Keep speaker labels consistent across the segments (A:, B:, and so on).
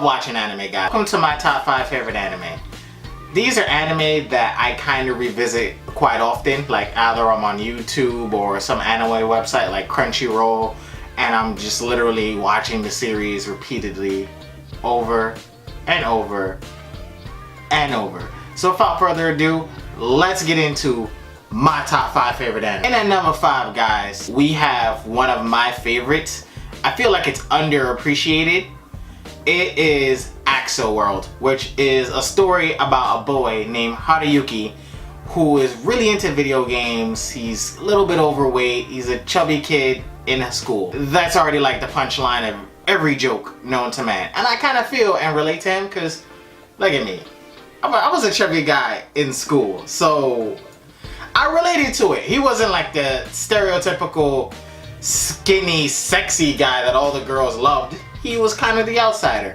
A: love watching anime, guys. Welcome to my top 5 favorite anime. These are anime that I kind of revisit quite often, like either I'm on YouTube or some anime website like Crunchyroll, and I'm just literally watching the series repeatedly over and over and over. So without further ado, let's get into my top 5 favorite anime. And at number 5, guys, we have one of my favorites. I feel like it's underappreciated. It is Axo World, which is a story about a boy named Haruyuki who is really into video games. He's a little bit overweight. He's a chubby kid in school. That's already like the punchline of every joke known to man. And I kind of feel and relate to him because, look at me. I was a chubby guy in school, so I related to it. He wasn't like the stereotypical skinny, sexy guy that all the girls loved. He was kind of the outsider.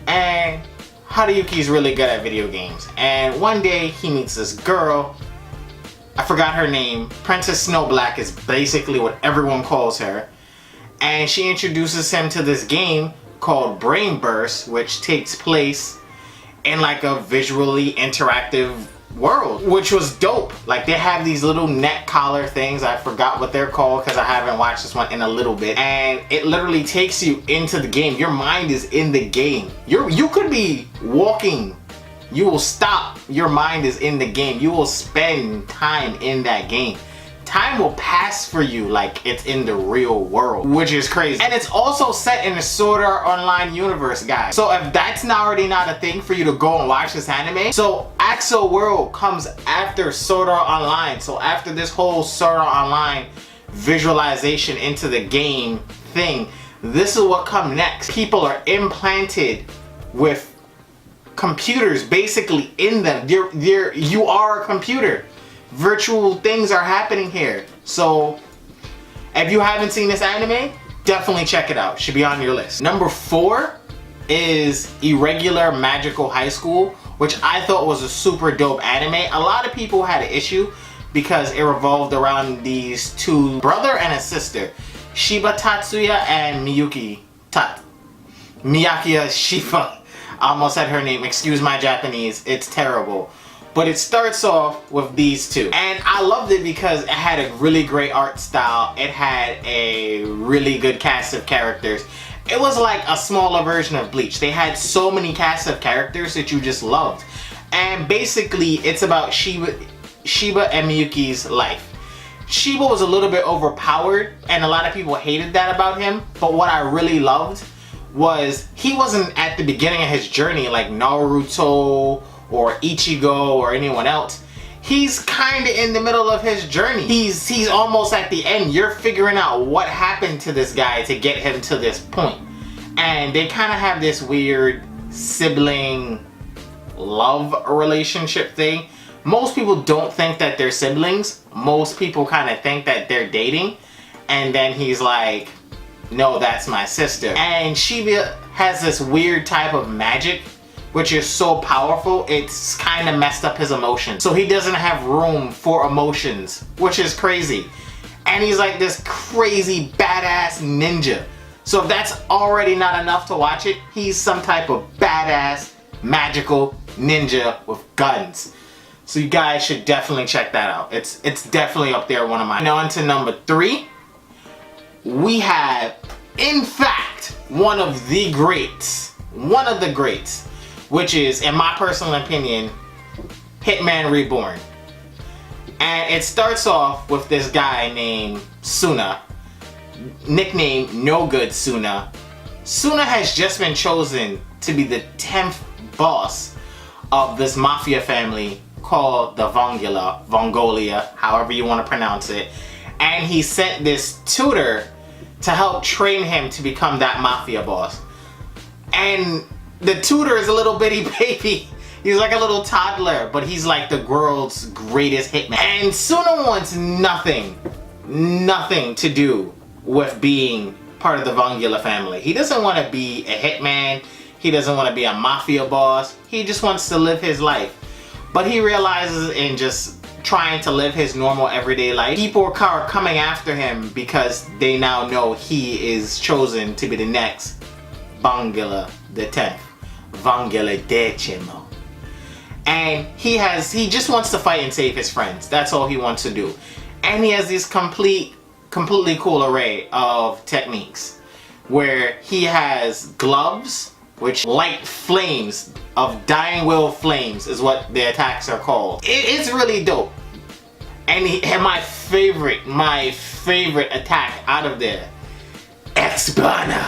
A: And Haruyuki's really good at video games. And one day he meets this girl. I forgot her name. Princess Snowblack is basically what everyone calls her. And she introduces him to this game called Brain Burst, which takes place in like a visually interactive world, which was dope. Like they have these little neck collar things. I forgot what they're called because I haven't watched this one in a little bit, and it literally takes you into the game. Your mind is in the game. You could be walking, you will stop, your mind is in the game. You will spend time in that game. Time will pass for you like it's in the real world, which is crazy. And it's also set in a Sword Art Online universe, guys. So if that's already not a thing for you to go and watch this anime, so Axo World comes after Sword Art Online. So after this whole Sword Art Online visualization into the game thing, this is what comes next. People are implanted with computers basically in them. You are a computer. Virtual things are happening here. So if you haven't seen this anime, definitely check it out. Should be on your list. Number 4 is Irregular Magical High School, which I thought was a super dope anime. A lot of people had an issue because it revolved around these two, brother and a sister, Shiba Tatsuya and Miyuki Shiba. I almost said her name. Excuse my Japanese. It's terrible. But it starts off with these two. And I loved it because it had a really great art style. It had a really good cast of characters. It was like a smaller version of Bleach. They had so many casts of characters that you just loved. And basically, it's about Shiba and Miyuki's life. Shiba was a little bit overpowered, and a lot of people hated that about him. But what I really loved was he wasn't at the beginning of his journey like Naruto or Ichigo or anyone else. He's kind of in the middle of his journey. He's almost at the end. You're figuring out what happened to this guy to get him to this point. And they kind of have this weird sibling love relationship thing. Most people don't think that they're siblings. Most people kind of think that they're dating. And then he's like, no, that's my sister. And Shiba has this weird type of magic which is so powerful, it's kind of messed up his emotions. So he doesn't have room for emotions, which is crazy. And he's like this crazy badass ninja. So if that's already not enough to watch it, he's some type of badass magical ninja with guns. So you guys should definitely check that out. It's definitely up there, one of mine. Now on to number 3. We have, in fact, one of the greats, which is, in my personal opinion, Hitman Reborn. And it starts off with this guy named Suna, nicknamed No Good Suna. Suna has just been chosen to be the 10th boss of this mafia family called the Vongolia, however you want to pronounce it. And he sent this tutor to help train him to become that mafia boss. And the tutor is a little bitty baby. He's like a little toddler, but he's like the world's greatest hitman. And Suna wants nothing to do with being part of the Vongolia family. He doesn't want to be a hitman. He doesn't want to be a mafia boss. He just wants to live his life. But he realizes in just trying to live his normal everyday life, people are coming after him because they now know he is chosen to be the next Vongolia, the 10th. Vangeladechimo. And he just wants to fight and save his friends. That's all he wants to do. And he has this completely cool array of techniques where he has gloves which light flames of dying will flames is what the attacks are called. It's really dope. And my favorite attack out of there, X-Burner.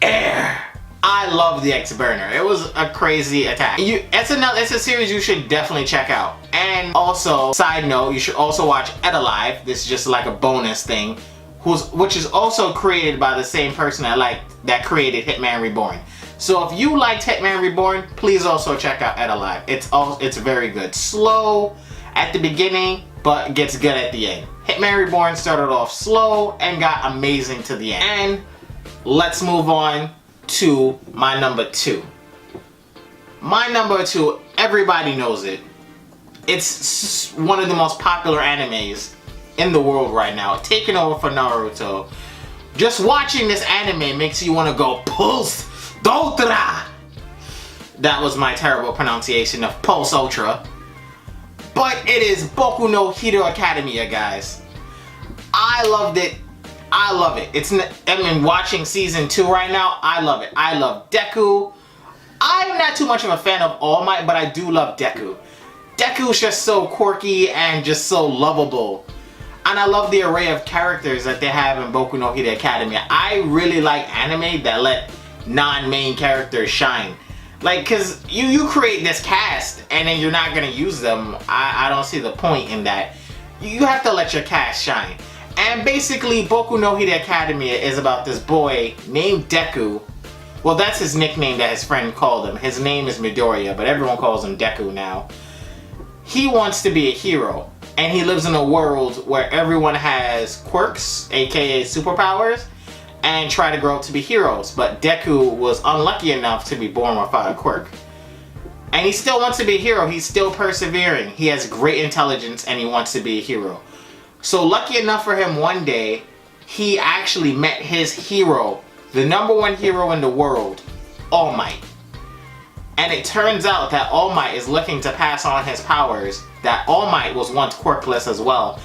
A: Air. I love the X-Burner. It was a crazy attack. It's a series you should definitely check out. And also, side note, you should also watch Ed Alive. This is just like a bonus thing, which is also created by the same person that created Hitman Reborn. So if you liked Hitman Reborn, please also check out Ed Alive. It's very good. Slow at the beginning, but gets good at the end. Hitman Reborn started off slow and got amazing to the end. And let's move on to my number 2. My number 2, everybody knows it. It's one of the most popular animes in the world right now, taking over for Naruto. Just watching this anime makes you want to go Pulse Ultra. That was my terrible pronunciation of Pulse Ultra. But it is Boku no Hero Academia, guys. I loved it. I love it. Watching season 2 right now, I love it. I love Deku. I'm not too much of a fan of All Might, but I do love Deku. Deku's just so quirky and just so lovable. And I love the array of characters that they have in Boku no Hero Academia. I really like anime that let non-main characters shine. Like, cause you create this cast and then you're not gonna use them. I don't see the point in that. You have to let your cast shine. And basically, Boku no Hero Academia is about this boy named Deku. Well, that's his nickname that his friend called him. His name is Midoriya, but everyone calls him Deku now. He wants to be a hero, and he lives in a world where everyone has quirks, aka superpowers, and try to grow up to be heroes. But Deku was unlucky enough to be born without a quirk. And he still wants to be a hero. He's still persevering. He has great intelligence, and he wants to be a hero. So lucky enough for him, one day, he actually met his hero, the #1 hero in the world, All Might. And it turns out that All Might is looking to pass on his powers, that All Might was once quirkless as well.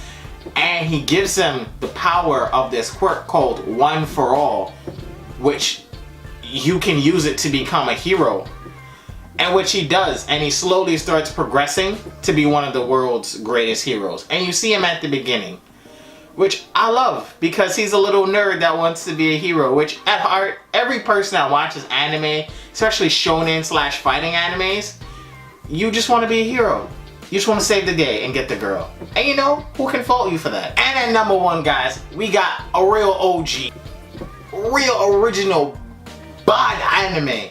A: And he gives him the power of this quirk called One for All, which you can use it to become a hero. And which he does, and he slowly starts progressing to be one of the world's greatest heroes. And you see him at the beginning, which I love, because he's a little nerd that wants to be a hero, which at heart, every person that watches anime, especially shonen / fighting animes, you just want to be a hero. You just want to save the day and get the girl. And you know, who can fault you for that? And at number 1, guys, we got a real OG, real original bad anime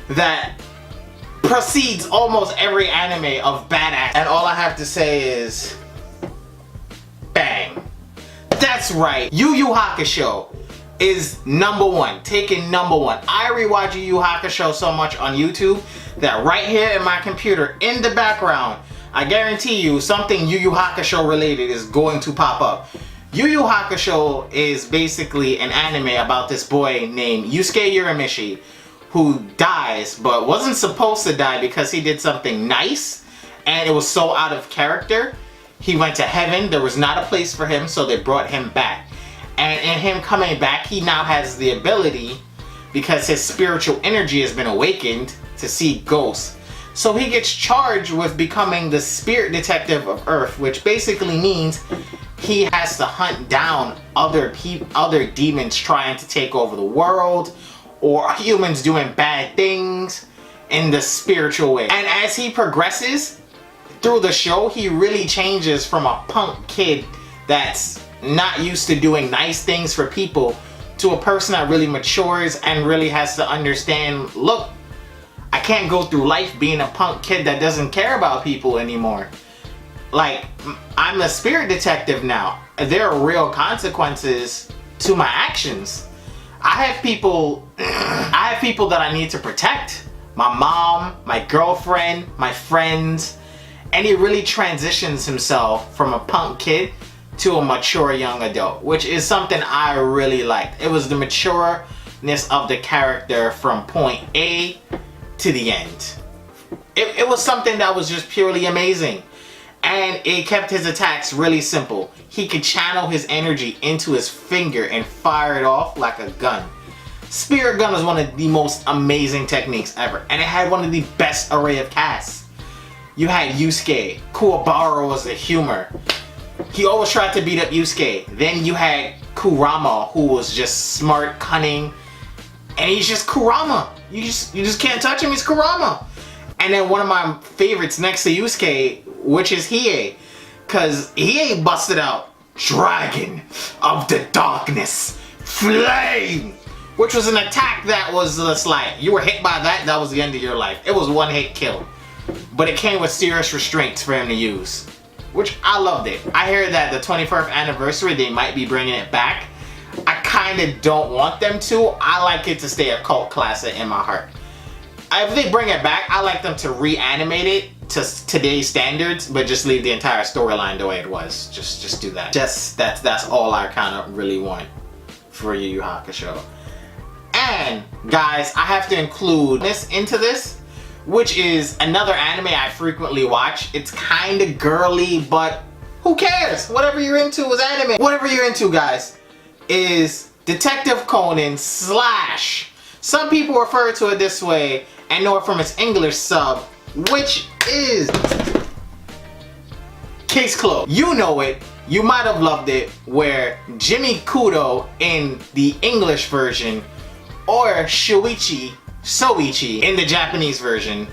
A: that precedes almost every anime of badass. And all I have to say is, bang. That's right, Yu Yu Hakusho is number 1, taking number 1. I rewatch Yu Yu Hakusho so much on YouTube that right here in my computer, in the background, I guarantee you something Yu Yu Hakusho related is going to pop up. Yu Yu Hakusho is basically an anime about this boy named Yusuke Uramichi, who dies, but wasn't supposed to die because he did something nice, and it was so out of character. He went to heaven, there was not a place for him, so they brought him back. And in him coming back, he now has the ability, because his spiritual energy has been awakened, to see ghosts. So he gets charged with becoming the spirit detective of Earth, which basically means he has to hunt down other demons trying to take over the world, or humans doing bad things in the spiritual way. And as he progresses through the show, he really changes from a punk kid that's not used to doing nice things for people to a person that really matures and really has to understand, look, I can't go through life being a punk kid that doesn't care about people anymore. Like, I'm a spirit detective now. There are real consequences to my actions. I have people that I need to protect. My mom, my girlfriend, my friends. And he really transitions himself from a punk kid to a mature young adult, which is something I really liked. It was the mature completeness of the character from point A to the end. It was something that was just purely amazing. And it kept his attacks really simple. He could channel his energy into his finger and fire it off like a gun. Spirit Gun was one of the most amazing techniques ever, and it had one of the best array of casts. You had Yusuke. Kuwabara was the humor. He always tried to beat up Yusuke. Then you had Kurama, who was just smart, cunning, and he's just Kurama. You just can't touch him, he's Kurama. And then one of my favorites next to Yusuke, which is Hiei, cause Hiei busted out Dragon of the Darkness Flame, which was an attack that was just like, you were hit by that, that was the end of your life. It was one hit kill. But it came with serious restraints for him to use, which I loved it. I hear that the 21st anniversary, they might be bringing it back. I kinda don't want them to. I like it to stay a cult classic in my heart. If they bring it back, I like them to reanimate it to today's standards, but just leave the entire storyline the way it was. Just do that. That's all I kind of really want for Yu Yu Hakusho. And guys, I have to include this into this, which is another anime I frequently watch. It's kind of girly, but who cares? Whatever you're into is anime. Whatever you're into, guys, is Detective Conan / some people refer to it this way and know it from its English sub, which is Case Closed. You know it. You might have loved it, where Jimmy Kudo in the English version, or Soichi in the Japanese version,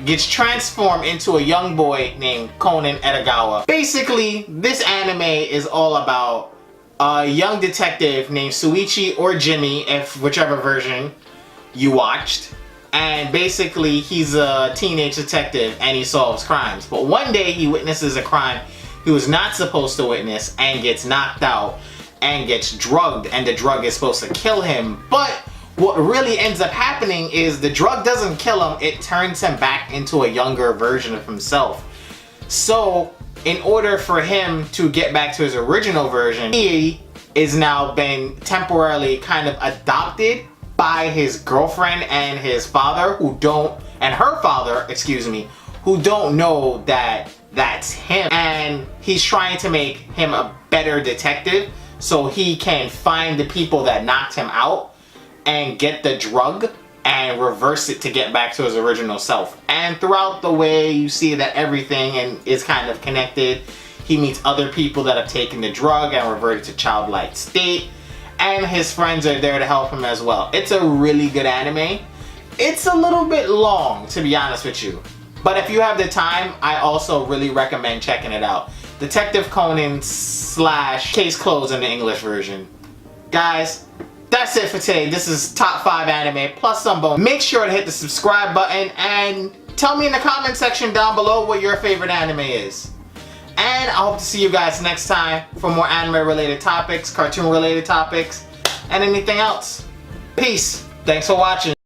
A: gets transformed into a young boy named Conan Edogawa. Basically, this anime is all about a young detective named Soichi or Jimmy, if whichever version you watched. And basically, he's a teenage detective and he solves crimes. But one day he witnesses a crime he was not supposed to witness and gets knocked out and gets drugged, and the drug is supposed to kill him. But what really ends up happening is the drug doesn't kill him, it turns him back into a younger version of himself. So in order for him to get back to his original version, he is now been temporarily kind of adopted by his girlfriend and his father, who don't know that that's him. And he's trying to make him a better detective so he can find the people that knocked him out and get the drug and reverse it to get back to his original self. And throughout the way, you see that everything is kind of connected. He meets other people that have taken the drug and reverted to childlike state, and his friends are there to help him as well. It's a really good anime. It's a little bit long, to be honest with you, but if you have the time, I also really recommend checking it out. Detective Conan / Case Closed in the English version. Guys, that's it for today. This is top 5 anime plus some bonus. Make sure to hit the subscribe button and tell me in the comment section down below what your favorite anime is. And I hope to see you guys next time for more anime related topics, cartoon related topics, and anything else. Peace. Thanks for watching.